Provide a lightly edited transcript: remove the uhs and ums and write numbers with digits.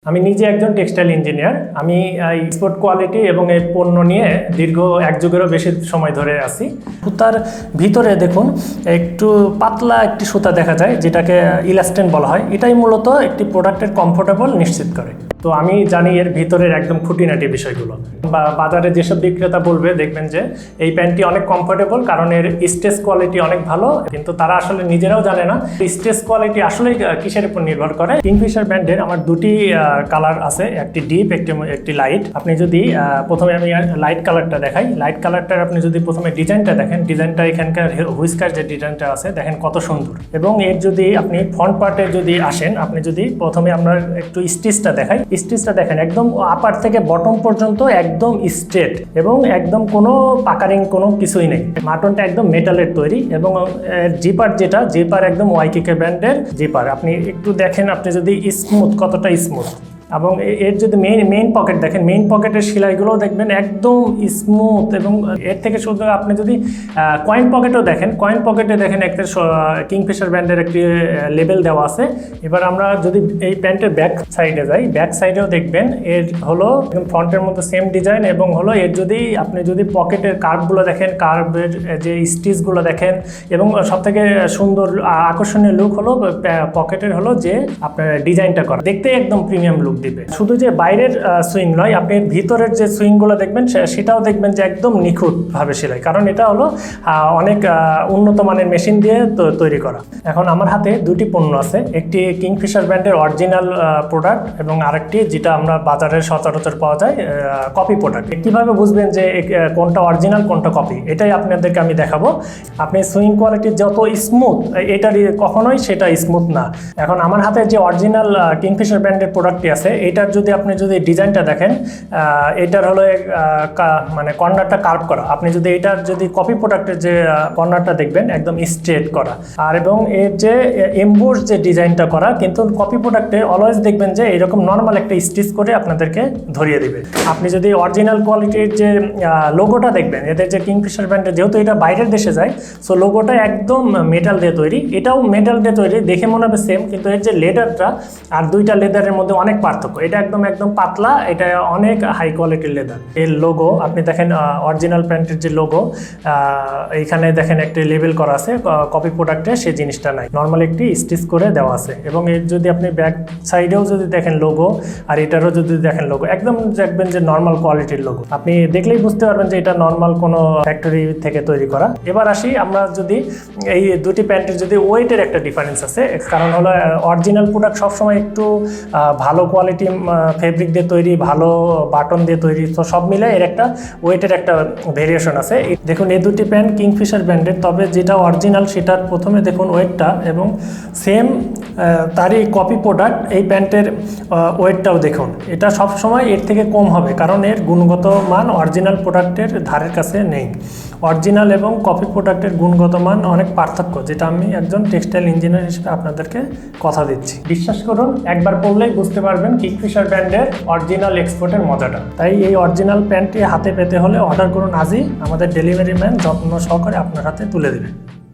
আমি নিজে একজন টেক্সটাইল ইঞ্জিনিয়ার। আমি এক্সপোর্ট কোয়ালিটি এবং এই পণ্য নিয়ে দীর্ঘ এক যুগেরও বেশি সময় ধরে আছি। সুতার ভিতরে দেখুন একটু পাতলা একটি সুতা দেখা যায়, যেটাকে ইলাস্টেন বলা হয়। এটাই মূলত একটি প্রোডাক্টের কমফোর্টেবল নিশ্চিত করে। তো আমি জানি এর ভিতরের একদম খুঁটিনাটি বিষয়গুলো। বা বাজারে যেসব বিক্রেতা বলবে দেখবেন যে এই প্যান্টটি অনেক কমফোর্টেবল, কারণ এর স্ট্রেচ কোয়ালিটি অনেক ভালো, কিন্তু তারা আসলে নিজেরাও জানে না স্ট্রেচ কোয়ালিটি আসলে কিসের উপর নির্ভর করে। কিংফিশার ব্র্যান্ডের আমার দুটি কালার আছে, একটি ডিপ একটি লাইট। আপনি যদি প্রথমে আমি লাইট কালারটা দেখাই। লাইট কালারটার আপনি যদি প্রথমে ডিজাইনটা দেখেন, ডিজাইনটা এখানকার হুইস্কার যে ডিজাইনটা আছে দেখেন কত সুন্দর। এবং এর যদি আপনি ফ্রন্ট পার্টে যদি আসেন, আপনি যদি প্রথমে আমরা একটু স্টিচটা দেখাই, স্টিচটা দেখেন একদম আপার থেকে বটম পর্যন্ত একদম স্ট্রেট এবং একদম কোনো পাকারিং কোনো কিছুই নেই। মাটনটা একদম মেটালের তৈরি এবং জিপার জিপার একদম ওয়াইকিকে ব্র্যান্ডের জিপার। আপনি একটু দেখেন, আপনি যদি স্মুথ, কতটা স্মুথ। এবং এর যদি মেইন পকেট দেখেন, মেইন পকেটের সেলাইগুলো দেখবেন একদম স্মুথ। এবং এর থেকে শুধু আপনি যদি কয়েন পকেটও দেখেন, কয়েন পকেটে দেখেন একটা কিংফিশার ব্র্যান্ডের একটি লেবেল দেওয়া আছে। এবার আমরা যদি এই প্যান্টের ব্যাক সাইডে যাই, ব্যাক সাইডেও দেখবেন এর হলো ফ্রন্টের মধ্যে সেম ডিজাইন এবং হলো এর যদি আপনি যদি পকেটের কার্ভগুলো দেখেন, কার্ভের যে স্টিচগুলো দেখেন, এবং সবথেকে সুন্দর আকর্ষণীয় লুক হলো পকেটের হলো যে আপনার ডিজাইনটা করা, দেখতে একদম প্রিমিয়াম লুক দিবে। শুধু যে বাইরের সুইং নয়, আপনি ভিতরের যে সুইংগুলো দেখবেন সেটাও দেখবেন যে একদম নিখুঁতভাবে সেলাই, কারণ এটা হলো অনেক উন্নত মানের মেশিন দিয়ে তৈরি করা। এখন আমার হাতে দুটি পণ্য আছে, একটি কিংফিশার ব্র্যান্ডের অরিজিনাল প্রোডাক্ট এবং আরেকটি যেটা আমরা বাজারে সচরাচর পাওয়া যায় কপি প্রোডাক্ট। কীভাবে বুঝবেন যে কোনটা অরিজিনাল কোনটা কপি, এটাই আপনাদেরকে আমি দেখাবো। আপনি সুইং কোয়ালিটি যত স্মুথ, এটারই কখনোই সেটা স্মুথ না। এখন আমার হাতে যে অরিজিনাল কিংফিশার ব্র্যান্ডের প্রোডাক্টটি আছে, এটার যদি আপনি যদি ডিজাইনটা দেখেন, এটার হলো মানে কর্নারটা কার্ভ করা। আপনি যদি এটার যদি কপি প্রোডাক্টের যে কর্নারটা দেখবেন একদম স্ট্রেট করা, আর এবং এর যে এমবোস যে ডিজাইনটা করা, কিন্তু কপি প্রোডাক্টে অলওয়েজ দেখবেন যে এরকম নর্মাল একটা স্টিচ করে আপনাদেরকে ধরিয়ে দিবে। আপনি যদি অরিজিনাল কোয়ালিটির যে লোগোটা দেখবেন, এদের যে কিংফিশার ব্র্যান্ডের, যেহেতু এটা বাইরের দেশে যায়, সো লোগোটা একদম মেটাল দিয়ে তৈরি, এটাও মেটাল দিয়ে তৈরি, দেখে মনে হবে সেম, কিন্তু এর যে লেদারটা আর দুইটা লেদারের মধ্যে অনেক পার্থক্য। এটা একদম পাতলা, এটা অনেক হাই কোয়ালিটির লেদার। এর লোগো আপনি দেখেন, অরিজিনাল প্যান্টের যে লোগো, এইখানে দেখেন একটি লেবেল করা আছে, কপি প্রোডাক্টে সেই জিনিসটা নাই, নর্মাল একটি স্টিচ করে দেওয়া আছে। এবং এর যদি আপনি ব্যাক সাইডেও যদি দেখেন লোগো, আর এটারও যদি দেখেন লোগো, একদম দেখবেন যে নর্মাল কোয়ালিটির লোগো। আপনি দেখলেই বুঝতে পারবেন যে এটা নর্মাল কোনো ফ্যাক্টরি থেকে তৈরি করা। এবার আসি আমরা যদি এই দুটি প্যান্টের যদি ওয়েটের একটা ডিফারেন্স আছে, কারণ হলো অরিজিনাল প্রোডাক্ট সবসময় একটু ভালো কোয়ালিটি ফেব্রিক দিয়ে তৈরি, ভালো বাটন দিয়ে তৈরি, তো সব মিলে এর একটা ওয়েটের একটা ভেরিয়েশন আছে। দেখুন এই দুটি প্যান্ট কিংফিশার ব্র্যান্ডের, তবে যেটা অরিজিনাল সেটার প্রথমে দেখুন ওয়েটটা, এবং সেম তারই কপি প্রোডাক্ট এই প্যান্টের ওয়েটটাও দেখুন, এটা সব সময় এর থেকে কম হবে, কারণ এর গুণগত মান অরিজিনাল প্রোডাক্টের ধারের কাছে নেই। অরিজিনাল এবং কপি প্রোডাক্টের গুণগত মান অনেক পার্থক্য, যেটা আমি একজন টেক্সটাইল ইঞ্জিনিয়ার হিসেবে আপনাদেরকে কথা দিচ্ছি। বিশ্বাস করুন, একবার পড়লেই বুঝতে পারবেন কিংফিশার ব্র্যান্ডের অরিজিনাল এক্সপোর্টের মজাটা। তাই এই অরিজিনাল প্যান্টটি হাতে পেতে হলে অর্ডার করুন আজই, আমাদের ডেলিভারি ম্যান যত্ন সহকারে আপনার হাতে তুলে দেবে।